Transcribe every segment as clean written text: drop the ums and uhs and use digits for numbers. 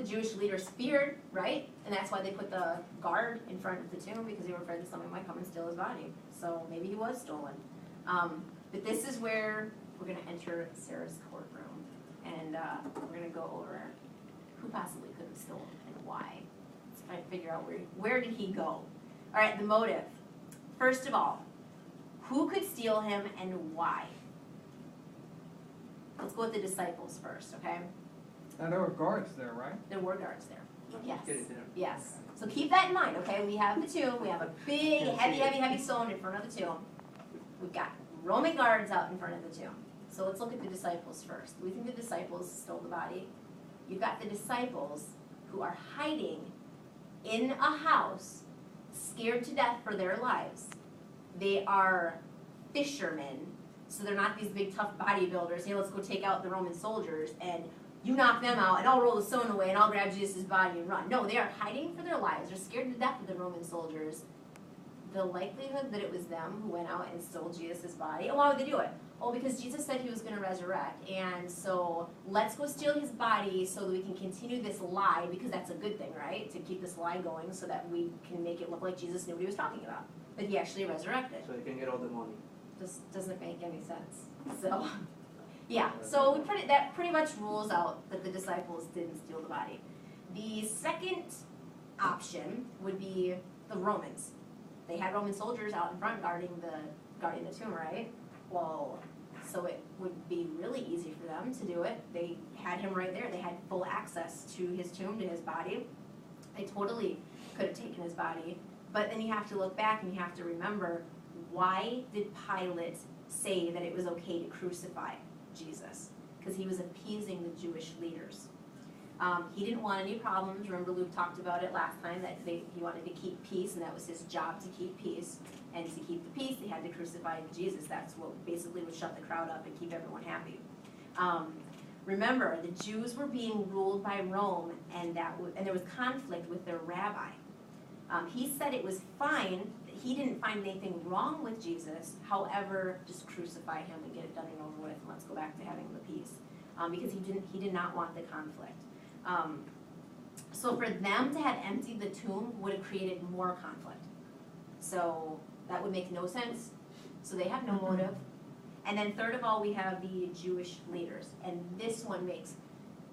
the Jewish leaders feared, right? And that's why they put the guard in front of the tomb, because they were afraid that someone might come and steal his body. So maybe he was stolen. But this is where we're going to enter Sarah's courtroom, and we're going to go over who possibly could have stolen and why. Let's try to figure out where did he go. All right, the motive. First of all, who could steal him and why? Let's go with the disciples first, okay? Now, there were guards there, right? There were guards there. Yes. Get it there. Yes. So keep that in mind, okay? We have the tomb. We have a big, heavy stone in front of the tomb. We've got Roman guards out in front of the tomb. So let's look at the disciples first. Do we think the disciples stole the body? You've got the disciples who are hiding in a house, scared to death for their lives. They are fishermen, so they're not these big tough bodybuilders. Hey, let's go take out the Roman soldiers, and you knock them out, and I'll roll the stone away, and I'll grab Jesus' body and run. No, they are hiding for their lives. They're scared to death of the Roman soldiers. The likelihood that it was them who went out and stole Jesus' body, and why would they do it? Well, because Jesus said he was going to resurrect, and so let's go steal his body so that we can continue this lie, because that's a good thing, right? To keep this lie going so that we can make it look like Jesus knew what he was talking about, that he actually resurrected. So you can get all the money. Just doesn't make any sense. So, yeah, so that pretty much rules out that the disciples didn't steal the body. The second option would be the Romans. They had Roman soldiers out in front guarding the tomb, right? Well, so it would be really easy for them to do it. They had him right there. They had full access to his tomb, to his body. They totally could have taken his body. But then you have to look back and you have to remember, why did Pilate say that it was okay to crucify Jesus? Because he was appeasing the Jewish leaders. He didn't want any problems. Remember, Luke talked about it last time, that he wanted to keep peace, and that was his job, to keep peace. And to keep the peace, they had to crucify Jesus. That's what basically would shut the crowd up and keep everyone happy. Remember, the Jews were being ruled by Rome, and there was conflict with their rabbi. He said it was fine. He didn't find anything wrong with Jesus. However, just crucify him and get it done and over with, and let's go back to having the peace. Because he did not want the conflict. So for them to have emptied the tomb would have created more conflict. So that would make no sense. So they have no motive. And then third of all, we have the Jewish leaders. And this one makes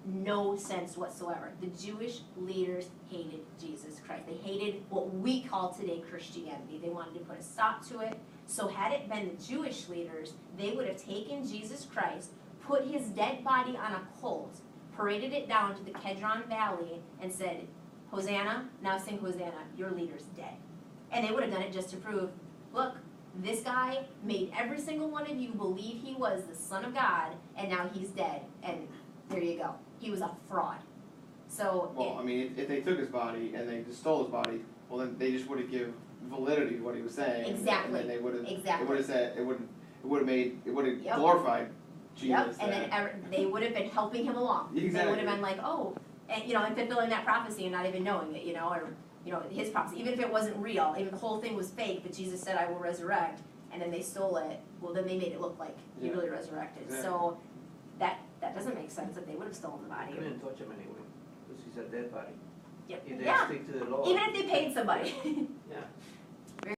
no sense whatsoever. The Jewish leaders hated Jesus Christ. They hated what we call today Christianity. They wanted to put a stop to it. So had it been the Jewish leaders, they would have taken Jesus Christ, put his dead body on a colt, paraded it down to the Kedron Valley, and said, Hosanna, now sing Hosanna, your leader's dead. And they would have done it just to prove, look, this guy made every single one of you believe he was the Son of God, and now he's dead, and there you go. He was a fraud. So, well, I mean, if they took his body and they just stole his body, well, then they just would have given validity to what he was saying. Exactly. And then they would have. Exactly. It would have said. It would have Yep. glorified Jesus. Yep, and then they would have been helping him along. Exactly. They would have been like, oh, and and fulfilling that prophecy and not even knowing it, or his prophecy, even if it wasn't real, even the whole thing was fake, but Jesus said, I will resurrect, and then they stole it. Well, then they made it look like he really resurrected. Exactly. So that doesn't make sense that they would have stolen the body. You couldn't touch him anyway, because he's a dead body. Yep. If they Yeah. stick to the law. Even if they paid somebody. Yeah.